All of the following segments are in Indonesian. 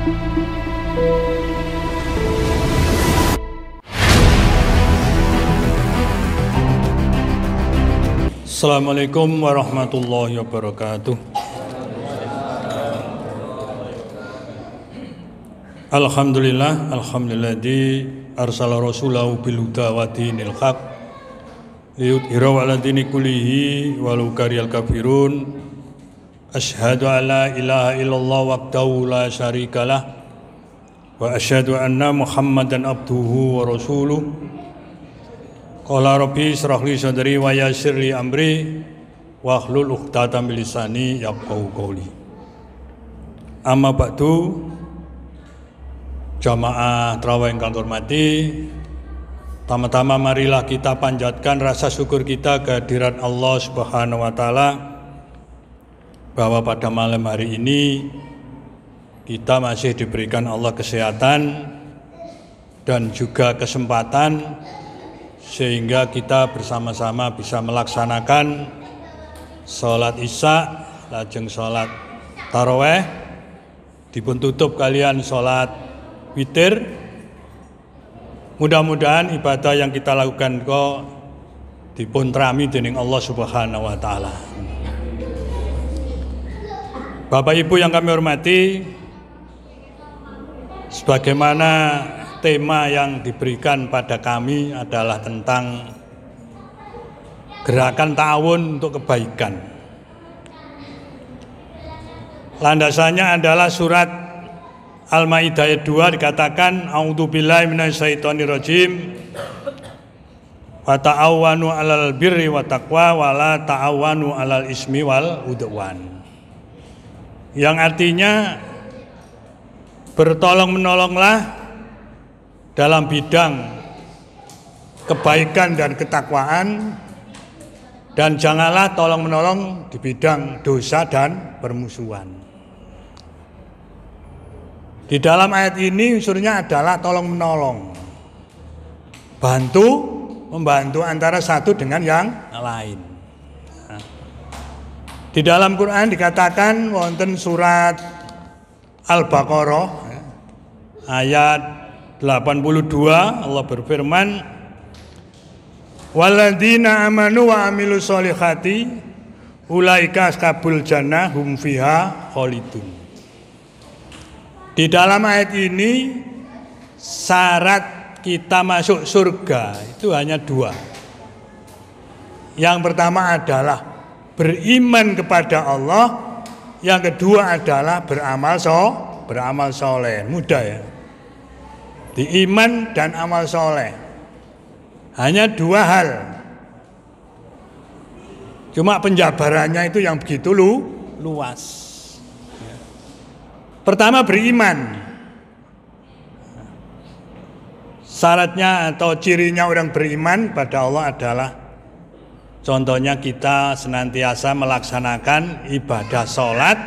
Assalamualaikum warahmatullahi wabarakatuh. Alhamdulilladzi arsala rasulahu bil huda wa dinil haq liyudhhirahu 'ala dini kullihi walau karihal kafirun. Asyhadu an la ilaha illallah wahdahu la syarikalah wa asyhadu anna Muhammadan abduhu wa rasuluh. Qala rabbi ishrah li sadri wa yassir li amri wa hlul 'uqdatam min lisani yafqahu qawli. Amma ba'du, jamaah tarawih yang kami hormati, pertama-tama marilah kita panjatkan rasa syukur kita kehadirat Allah Subhanahu wa taala bahwa pada malam hari ini kita masih diberikan Allah kesehatan dan juga kesempatan sehingga kita bersama-sama bisa melaksanakan sholat isya, lajeng sholat taraweh, dipun tutup kalian sholat witir. Mudah-mudahan ibadah yang kita lakukan kok dipun trami dening Allah Subhanahu wa taala. Bapak Ibu yang kami hormati, sebagaimana tema yang diberikan pada kami adalah tentang gerakan ta'awun untuk kebaikan. Landasannya adalah surat Al-Maidah ayat 2 dikatakan a'udzubillahi minasyaitonirrajim wa ta'awanu 'alal birri wa taqwa wa la ta'awanu 'alal ismi wal udwan. Yang artinya bertolong-menolonglah dalam bidang kebaikan dan ketakwaan, dan janganlah tolong-menolong di bidang dosa dan permusuhan. Di dalam ayat ini unsurnya adalah tolong-menolong, membantu antara satu dengan yang lain. Di dalam Quran dikatakan wonten surat Al-Baqarah ayat 82, Allah berfirman, walladzina amanu wa amilus solihati ulaika ashabul jannah hum fiha khalidun. Di dalam ayat ini syarat kita masuk surga itu hanya dua. Yang pertama adalah beriman kepada Allah, yang kedua adalah beramal soleh. Mudah ya, di iman dan amal soleh. Hanya dua hal, cuma penjabarannya itu yang begitu luas. Pertama, beriman. Syaratnya atau cirinya orang beriman pada Allah adalah, contohnya kita senantiasa melaksanakan ibadah sholat,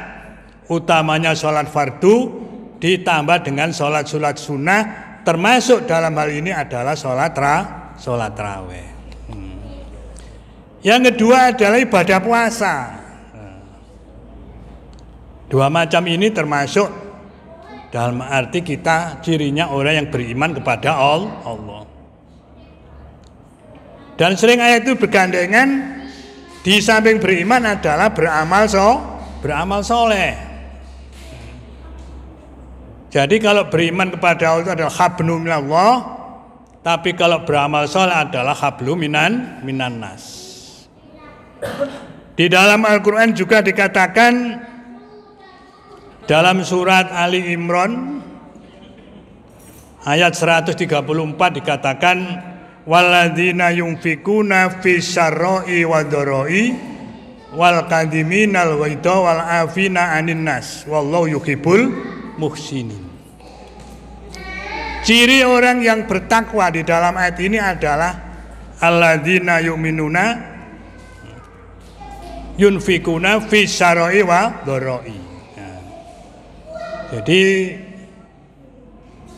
utamanya sholat fardu, ditambah dengan sholat sunnah, termasuk dalam hal ini adalah sholat tarawih. Yang kedua adalah ibadah puasa. Dua macam ini termasuk dalam arti kita cirinya orang yang beriman kepada Allah. Dan sering ayat itu bergandengan, di samping beriman adalah beramal soleh. Jadi kalau beriman kepada Allah itu adalah hablu minallah, tapi kalau beramal soleh adalah hablu minan nas. Di dalam Al-Quran juga dikatakan dalam surat Ali Imran ayat 134 dikatakan walladzina yunfikuna fis syarra'i wadh-dharra'i wal kadhiminal ghaidha wal afina 'anin nas wallahu yuhibbul muhsinin. Ciri orang yang bertakwa di dalam ayat ini adalah alladzina yu'minuna yunfikuna fis syarra'i wadh-dharra'i. Jadi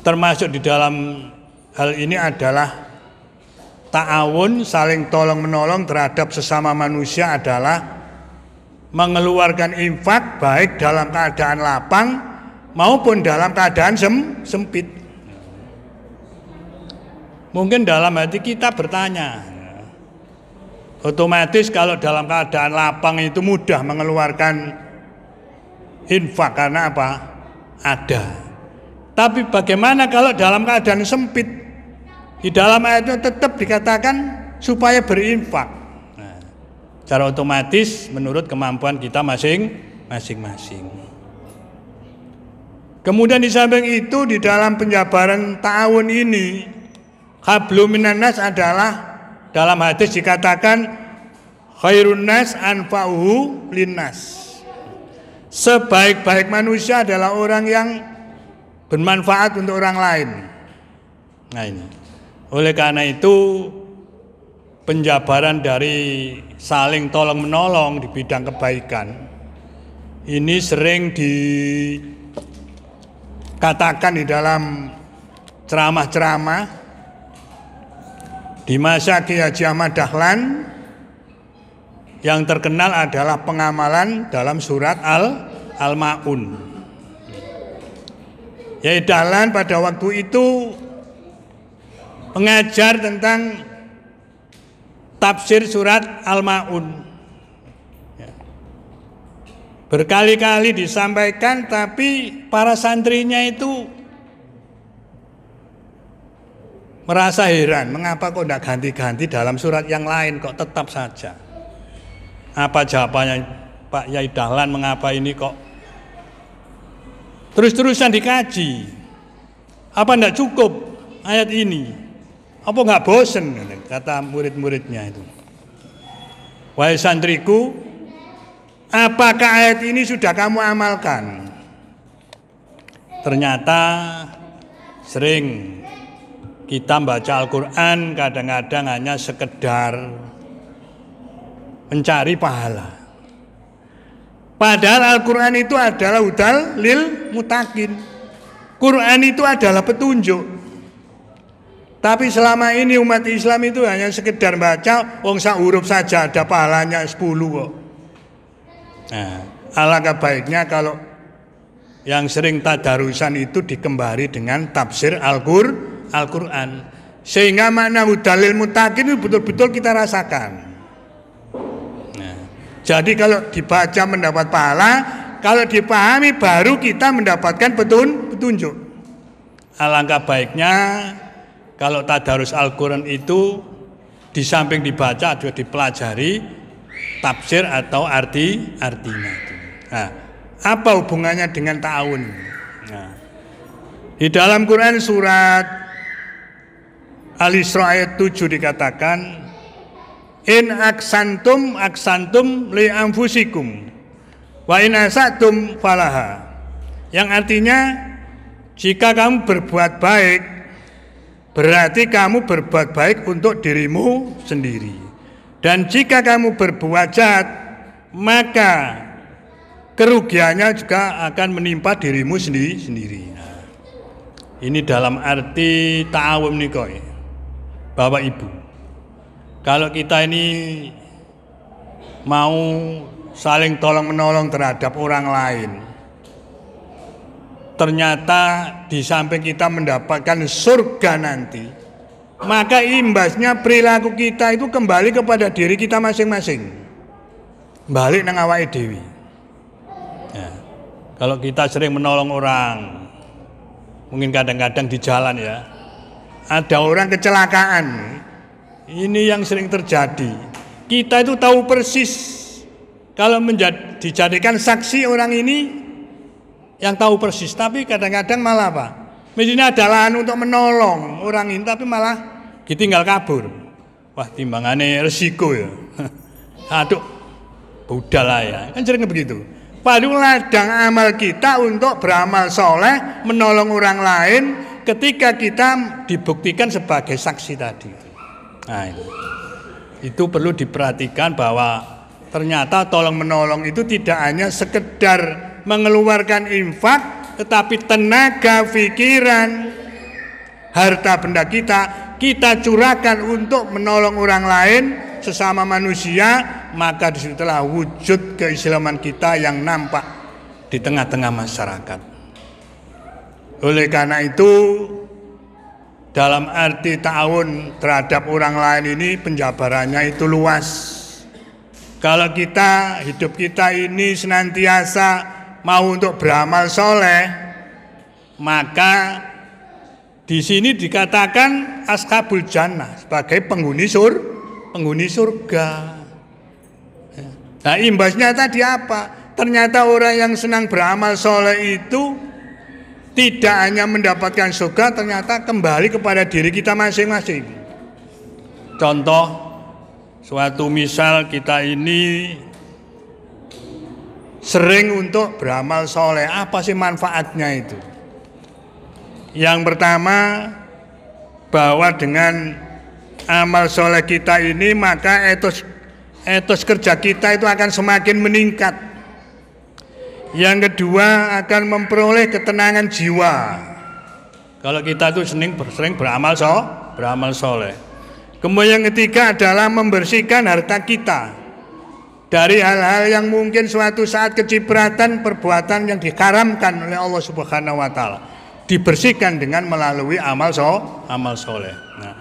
termasuk di dalam hal ini adalah ta'awun, saling tolong-menolong terhadap sesama manusia adalah mengeluarkan infak baik dalam keadaan lapang maupun dalam keadaan sempit. Mungkin dalam hati kita bertanya, otomatis kalau dalam keadaan lapang itu mudah mengeluarkan infak karena apa? Ada. Tapi bagaimana kalau dalam keadaan sempit? Di dalam ayat itu tetap dikatakan supaya berinfak. Nah, secara otomatis menurut kemampuan kita masing-masing. Kemudian di samping itu di dalam penjabaran ta'awun ini hablum minan nas adalah dalam hadis dikatakan khairun nas anfa'uhu linnas. Sebaik-baik manusia adalah orang yang bermanfaat untuk orang lain. Nah ini. Oleh karena itu penjabaran dari saling tolong menolong di bidang kebaikan ini sering dikatakan di dalam ceramah-ceramah di masa Ki Haji Ahmad Dahlan. Yang terkenal adalah pengamalan dalam surat Al-Ma'un. Yai Dahlan pada waktu itu mengajar tentang tafsir surat Al-Ma'un. Berkali-kali disampaikan, tapi para santrinya itu merasa heran, mengapa kok tidak ganti-ganti dalam surat yang lain, kok tetap saja. Apa jawabannya Pak Yai Dahlan, mengapa ini kok terus-terusan dikaji? Apa tidak cukup ayat ini? Apa nggak bosen? Kata murid-muridnya itu. Wahai santriku, apakah ayat ini sudah kamu amalkan? Ternyata sering kita membaca Al-Quran kadang-kadang hanya sekedar mencari pahala. Padahal Al-Quran itu adalah hudal lil mutakin. Quran itu adalah petunjuk. Tapi selama ini umat Islam itu hanya sekedar baca, wong sak huruf saja ada pahalanya 10 kok. Nah, alangkah baiknya kalau yang sering tadarusan itu dikembari dengan tafsir Al-Quran. Sehingga makna hudalil mutakin itu betul-betul kita rasakan. Nah, jadi kalau dibaca mendapat pahala, kalau dipahami baru kita mendapatkan petunjuk. Alangkah baiknya kalau tadarus Al-Quran itu di samping dibaca juga dipelajari tafsir atau artinya. Nah, apa hubungannya dengan ta'awun? Nah, di dalam Quran surat Al-Isra ayat 7 dikatakan in aksantum li anfusikum wa in asatum falaha. Yang artinya jika kamu berbuat baik berarti kamu berbuat baik untuk dirimu sendiri. Dan jika kamu berbuat jahat, maka kerugiannya juga akan menimpa dirimu sendiri. Nah, ini dalam arti ta'awun nikoy, Bapak Ibu. Kalau kita ini mau saling tolong menolong terhadap orang lain, ternyata di samping kita mendapatkan surga nanti, maka imbasnya perilaku kita itu kembali kepada diri kita masing-masing, balik nang awake dhewe. Ya, kalau kita sering menolong orang, mungkin kadang-kadang di jalan ya, ada orang kecelakaan, ini yang sering terjadi. Kita itu tahu persis, kalau dijadikan saksi orang ini yang tahu persis, tapi kadang-kadang malah apa? Mestinya ada lahan untuk menolong orang ini, tapi malah ditinggal kabur. Wah, timbangannya resiko ya. Aduh, budal ya, kan sering begitu. Padahal ladang amal kita untuk beramal soleh, menolong orang lain, ketika kita dibuktikan sebagai saksi tadi. Nah, itu perlu diperhatikan bahwa ternyata tolong menolong itu tidak hanya sekedar mengeluarkan infak, tetapi tenaga, pikiran, harta benda kita curahkan untuk menolong orang lain, sesama manusia, maka disitulah wujud keislaman kita yang nampak di tengah-tengah masyarakat. Oleh karena itu, dalam arti ta'awun terhadap orang lain ini penjabarannya itu luas. Kalau kita, hidup kita ini senantiasa mau untuk beramal soleh, maka di sini dikatakan ashabul jannah sebagai penghuni surga. Nah, imbasnya tadi apa? Ternyata orang yang senang beramal soleh itu tidak hanya mendapatkan surga, ternyata kembali kepada diri kita masing-masing. Contoh, suatu misal kita ini sering untuk beramal soleh, apa sih manfaatnya itu? Yang pertama, bahwa dengan amal soleh kita ini maka etos kerja kita itu akan semakin meningkat. Yang kedua, akan memperoleh ketenangan jiwa. Kalau kita itu sering beramal soleh. Kemudian yang ketiga adalah membersihkan harta kita dari hal-hal yang mungkin suatu saat kecipratan perbuatan yang diharamkan oleh Allah Subhanahu wa taala. Dibersihkan dengan melalui amal soleh. Nah,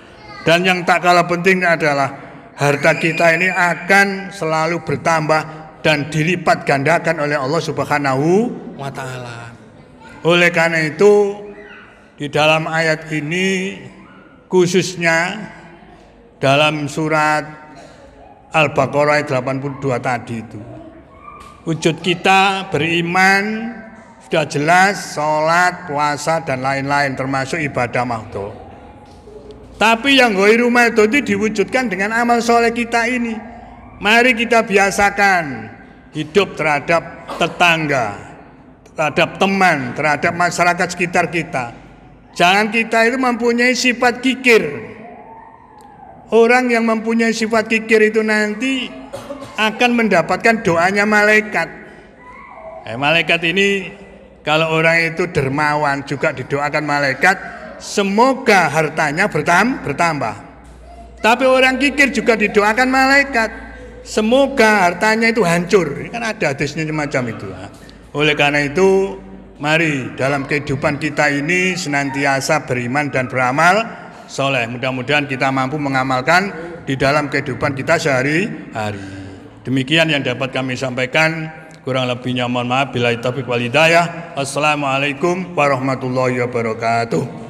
dan yang tak kalah penting adalah harta kita ini akan selalu bertambah dan dilipat gandakan oleh Allah Subhanahu wa taala. Oleh karena itu, di dalam ayat ini khususnya dalam surat Al-Baqarah ayat 82 tadi itu, wujud kita beriman sudah jelas, sholat, puasa dan lain-lain termasuk ibadah mahdoh. Tapi yang ghairu mahdoh itu diwujudkan dengan amal soleh kita ini. Mari kita biasakan hidup terhadap tetangga, terhadap teman, terhadap masyarakat sekitar kita. Jangan kita itu mempunyai sifat kikir. Orang yang mempunyai sifat kikir itu nanti akan mendapatkan doanya malaikat. Malaikat ini kalau orang itu dermawan juga didoakan malaikat, semoga hartanya bertambah. Tapi orang kikir juga didoakan malaikat, semoga hartanya itu hancur. Ini kan ada hadisnya semacam itu. Oleh karena itu, mari dalam kehidupan kita ini senantiasa beriman dan beramal soleh. Mudah-mudahan kita mampu mengamalkan di dalam kehidupan kita sehari-hari. Demikian yang dapat kami sampaikan. Kurang lebihnya mohon maaf. Billahi taufiq wal hidayah. Assalamualaikum warahmatullahi wabarakatuh.